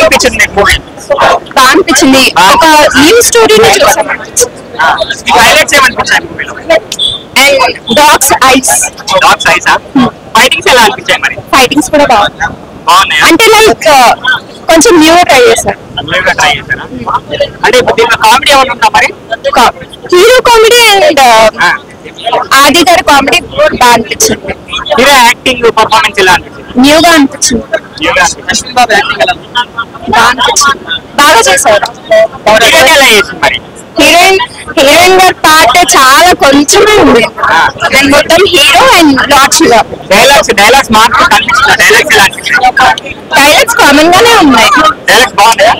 అనిపించింది మీకు మూవీ? బాగా అనిపించింది. ఒక న్యూ స్టోరీని చూసాను. హైలైట్స్ ఏమనిపించాయి మూవీలో? అండ్ డాగ్స్ ఐస్ ఫైటింగ్స్ ఎలా అనిపించాయి మరి? ఫైటింగ్స్ కూడా బాగున్నాయి. అంటే లైక్ కొంచెం న్యూ ట్రై చేశారు. అంటే ఇప్పుడు దీంట్లో కామెడీ ఏమైనా ఉందా మరి? హీరో కామెడీ అండ్ ఆది గారి కామెడీ బాగా అనిపించింది. హీరో యాక్టింగ్ పర్ఫార్మెన్స్ ఎలా అనిపించింది? న్యూగా అనిపించింది. బాగా చేశారు. హీరోయిన్ గారి పార్ట్ చాలా కొంచెమే ఉంది. అండ్ మొత్తం హీరో అండ్ లాచ్గా డైలాగ్స్ మాత్రం కనిపించింది. డైలాగ్స్ ఎలా అనిపించింది? డైలాగ్స్ కామన్ గానే ఉన్నాయి. డైలాగ్స్ బాగున్నాయా?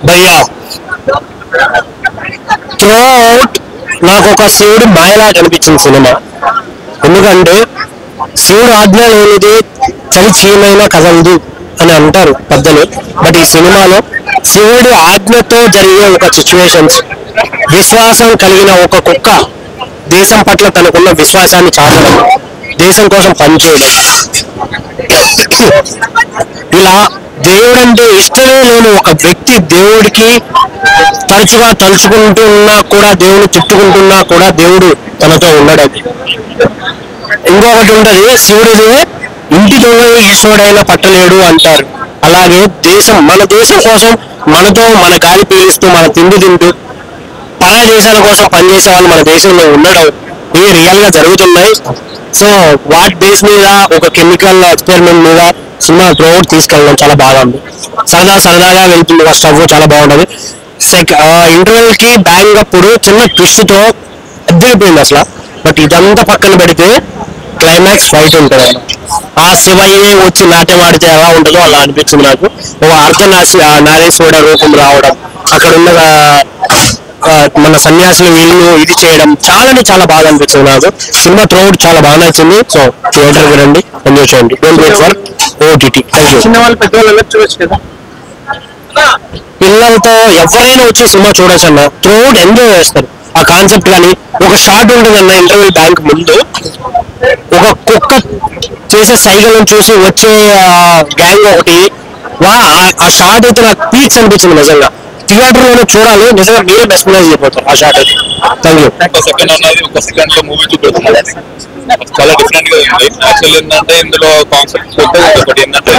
భయ్యా త్రూఅవుట్ నాకు ఒక శివుడు మాయలా కనిపించింది సినిమా. ఎందుకంటే శివుడు ఆజ్ఞ లేనిది చలి చీమైనా కదలదు అని అంటారు పెద్దలు. బట్ ఈ సినిమాలో శివుడి ఆజ్ఞతో జరిగే ఒక సిచ్యువేషన్స్, విశ్వాసం కలిగిన ఒక కుక్క దేశం పట్ల తనకున్న విశ్వాసాన్ని చాటడం, దేశం కోసం పనిచేయడం, ఇలా దేవుడంటే ఇష్టమే లేని ఒక వ్యక్తి దేవుడికి తరచుగా తలుచుకుంటున్నా కూడా, దేవుడు తిట్టుకుంటున్నా కూడా దేవుడు తనతో ఉండడం. ఇంకొకటి ఉంటది, శివుడిదే ఇంటి దొంగ ఈశ్వరుడైనా పట్టలేడు అంటారు. అలాగే మన దేశం కోసం మనతో మన గాలి పీలుస్తూ మన తిండి తింటూ పరాయి దేశాల కోసం పనిచేసే వాళ్ళు మన దేశంలో ఉండడం ఇవి రియల్ గా జరుగుతున్నాయి. సో వాటి బేస్ మీద ఒక కెమికల్ ఎక్స్పెరిమెంట్ మీద సినిమా త్రూఅవుట్ తీసుకెళ్ళడం చాలా బాగా ఉంది. సరదాగా వెళ్తుంది. ఫస్ట్ హాఫ్ చాలా బాగుంటది. ఇంటర్వెల్ కి బ్యాంగ్ అప్పుడు చిన్న ట్విస్ట్ తో అద్దరిపోయింది అసలు. బట్ ఇదంతా పక్కన పెడితే క్లైమాక్స్ ఫైట్ ఉంటుంది. ఆ శివయ్యే వచ్చి నాట్యం ఆడితే ఎలా ఉంటుందో అలా అనిపించింది నాకు. ఒక నారేశ్వరుడ రూపం రావడం, అక్కడ ఉన్న మన సన్యాసులు వీళ్ళు ఇది చేయడం చాలా బాగా అనిపించింది నాకు. సినిమా త్రూఅవుట్ చాలా బాగా నచ్చింది. సో థియేటర్కి రండి, ఎంజాయ్ చేయండి. Don't wait for OTT. Thank you. చిన్నవాళ్ళు పెద్దవాళ్ళు చూడొచ్చు కదా? పిల్లలతో ఎవరైనా వచ్చి సినిమా చూడొచ్చు అన్న. త్రూఅవుట్ ఎంజాయ్ చేస్తారు. ఆ కాన్సెప్ట్ కానీ ఒక షార్ట్ ఉంటుందన్న ఇంటర్వ్యూ బ్యాంక్ ముందు, ఒక కుక్క చేసే సైకిల్ని చూసి వచ్చే గ్యాంగ్ ఒకటి, ఆ షార్ట్ అయితే నాకు పీక్స్ అనిపించింది నిజంగా. థియేటర్ లోనే చూడాలి, నిజంగా మీరే మెస్మరైజ్ అయిపోతారు ఆ షార్ట్ అయితే. Thank you. ఒక సెకండ్ లో మూవీ చూపిస్తున్నారు, చాలా డిఫరెంట్ గా ఉంది. యాక్చువల్ ఏంటంటే ఇందులో కాన్సెప్ట్ ఒకటి ఏంటంటే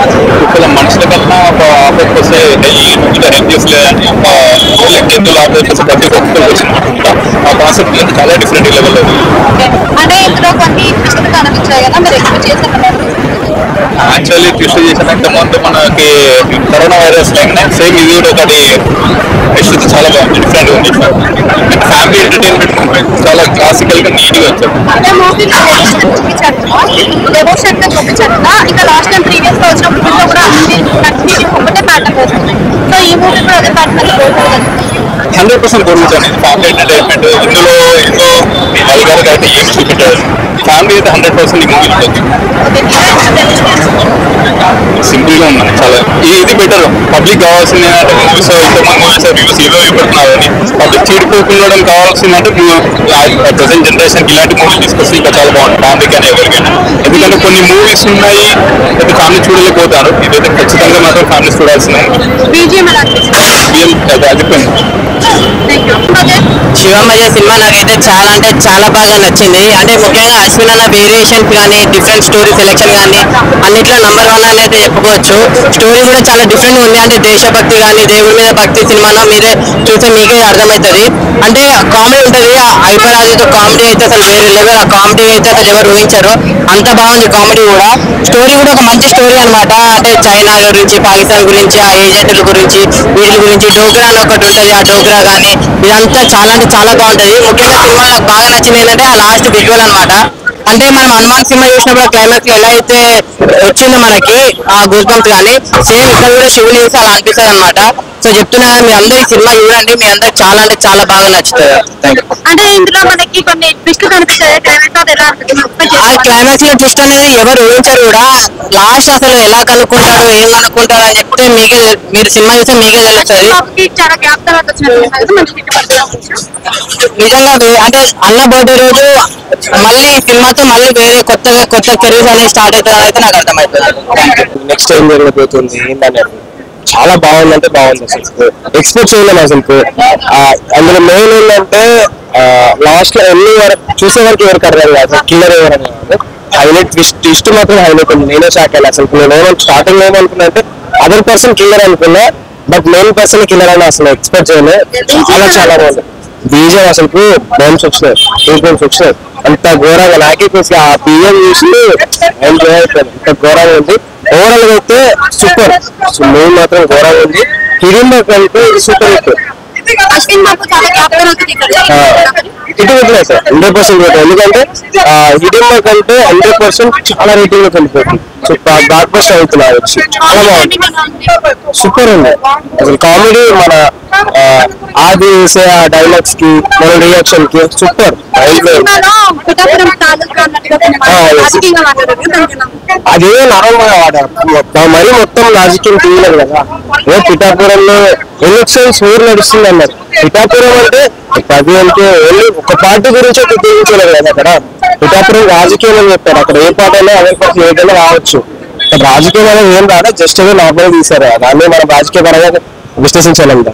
ఇక్కడ మనుషుల కన్నా ఒక ఆపరేట్ వస్తే ఇంకా హెల్ప్ చేసలేదని ఒక జంతువులు ఆపరేట్ చేస్తే ప్రతి ఒక్కరికి వచ్చింది. ఆ కాన్సెప్ట్ చాలా డిఫరెంట్ లెవెల్ ఉంది. యాక్చువల్లీ ట్విస్ట్ చేసినట్టు ముందు మనకి కరోనా వైరస్ సేమ్ ఇది కూడా ఒకటి ట్విస్ట్ చాలా బాగుంది, డిఫరెంట్ ఉంది. ఫ్యామిలీ ఎంటర్టైన్మెంట్ మూవీ, చాలా క్లాసికల్ గా నీట్ గా వచ్చారు. సో ఈ మూవీ కూడా అదే ప్యాటర్న్ 100% గవర్నమెంట్ ఫ్యామిలీ ఎంటర్టైన్మెంట్. ఇందులో ఏదో వల్గర్ అయితే ఏం చూపించారు. ఫ్యామిలీ అయితే 100% ఈ మూవీ ఉంటుంది. సింపుల్ గా ఉంది చాలా. ఇది బెటర్. పబ్లిక్ కావాల్సింది ఏంటంటే మూవీస్ ఇంతమంది మూవీస్ రివ్యూస్ ఏదో పెడుతున్నారని పబ్లిక్ చీడిపోకుండా కావాల్సిందంటే ప్రెసెంట్ జనరేషన్ ఇలాంటి మూవీస్ తీసుకొస్తే ఇంకా చాలా బాగుంటుంది ఫ్యామిలీ కానీ ఎవరికైనా. ఎందుకంటే కొన్ని మూవీస్ ఉన్నాయి అయితే ఫ్యామిలీ చూడలేకపోతారు. ఇదైతే ఖచ్చితంగా మాత్రం ఫ్యామిలీ చూడాల్సిందే. శివమయ్య సినిమా నాకైతే చాలా అంటే చాలా బాగా నచ్చింది. అంటే ముఖ్యంగా అశ్విన్ అన్న వేరియేషన్స్ కానీ, డిఫరెంట్ స్టోరీ సెలెక్షన్ కానీ అన్నిట్లో నంబర్ 1 అని అయితే చెప్పుకోవచ్చు. స్టోరీ కూడా చాలా డిఫరెంట్ ఉంది. అంటే దేశభక్తి కానీ, దేవుడి మీద భక్తి సినిమాలో మీరే చూస్తే మీకే అర్థమవుతుంది. అంటే కామెడీ ఉంటుంది. హైపరాజుతో కామెడీ అయితే అసలు వేరే లెవెల్. ఆ కామెడీ అయితే అసలు ఎవరు ఊహించారు, అంత బాగుంది కామెడీ కూడా. స్టోరీ కూడా ఒక మంచి స్టోరీ అనమాట. అంటే చైనా గురించి, పాకిస్తాన్ గురించి, ఆ ఏజెంట్ల గురించి, వీళ్ళ గురించి, డోగ్రా అని ఒకటి ఉంటుంది. ఆ డోగ్రా కానీ ఇదంతా చాలా అంటే చాలా బాగుంటుంది. ముఖ్యంగా సినిమా నాకు బాగా నచ్చింది ఏంటంటే ఆ లాస్ట్ విజువల్ అనమాట. అంటే మనం హనుమాన్ సినిమా చూసినప్పుడు క్లైమాక్స్ ఎలా అయితే వచ్చిందో మనకి ఆ గూస్ బంప్స్ కానీ, సేమ్ ఇక్కడ కూడా శివుని చూసి అలా అనిపిస్తుంది అనమాట. సో చెప్తున్నా మీ అందరూ ఈ సినిమా చూడండి, మీ అందరికి చాలా అంటే చాలా బాగా నచ్చుతుంది. అంటే ఇందులో మనకి కొన్ని ట్విస్ట్ కనిపిస్తాయి, ఆ క్లైమాక్స్ లో ట్విస్ట్ అనేది ఎవరు ఊహించారు కూడా. లాస్ట్ అసలు ఎలా కనుక్కుంటాడు, ఏం కనుక్కుంటాడు అని చెప్తే మీరు సినిమా చూస్తే మీకే తెలుస్తుంది. చాలా గ్యాప్ తర్వాత నిజంగా అంటే అన్న బర్త్డే రోజు మళ్ళీ సినిమాతో మళ్ళీ వేరే కొత్త కెరీర్స్ అనేది స్టార్ట్ అవుతుంది అయితే నాకు అర్థమవుతుంది. నెక్స్ట్ ఏం జరగబోతుంది ఏంటనేది చాలా బాగుంది, అంటే బాగుంది. అసలు ఎక్స్పెక్ట్ చేయలేము అసలు. అందులో మెయిన్ ఏంటంటే లాస్ట్ లో ఎన్ని వరకు చూసే వరకు ఎవరికి అర్థం కాదు కిల్లర్ ఎవరని. హైలైట్ ట్విస్ట్ మాత్రం హైలైట్ ఉంది. నేనే షాక్ అయ్యాను అసలు. నేను స్టార్టింగ్ ఏమనుకున్నా అంటే అదర్ పర్సన్ కిల్లర్ అనుకున్నా, బట్ మెయిన్ పర్సన్ కిల్లర్ అని అసలు ఎక్స్పెక్ట్ చేయలేదు. చాలా బాగుంది. బీజం అసలు బౌన్స్ వచ్చినాయి, ట్రీట్మెంట్స్ వచ్చినాయి. అంత ఘోరంగా నాకే ఆ బియ్యం చూసి ఎంజాయ్ అయిపోయింది. అంత ఘోరంగా ఉంది. ఓవరాల్ గా అయితే సూపర్. మెయిన్ మాత్రం ఘోరంగా ఉంది. హిడింబా కంటే సూపర్ హిట్. ఇటు వదిలేదు సార్ 100% ఎందుకంటే హిడింబా కంటే 100% చాలా రేటింగ్ లో వెళ్ళిపోతుంది. బ్లాక్ బస్టర్ అవుతున్నారు వచ్చి చాలా బాగుంది. సూపర్ ఉంది అసలు. కామెడీ మన ఆది వేసే ఆ డైలాగ్స్ కి మన రియాక్షన్ కి సూపర్. అదే నార్మల్గా వాడారు మరి మొత్తం రాజకీయం తీయలేదు కదా. ఏ పిఠాపురంలో ఎలక్షన్స్ ఊరు నడుస్తుంది అన్నారు. పిఠాపురం అంటే 10 అంటే ఓన్లీ ఒక పార్టీ గురించి ఉపయోగించలేదు కదా. అక్కడ పిఠాపురం రాజకీయం అని చెప్పారు. అక్కడ ఏ పార్టీ అయినా అదే పార్టీ ఏదైనా రావచ్చు. అక్కడ రాజకీయం అనేది ఏం రాదా, జస్ట్ ఏదో నార్మల్ తీశారు. దాన్ని మనం రాజకీయ పరంగా విశ్లేషించాలంట.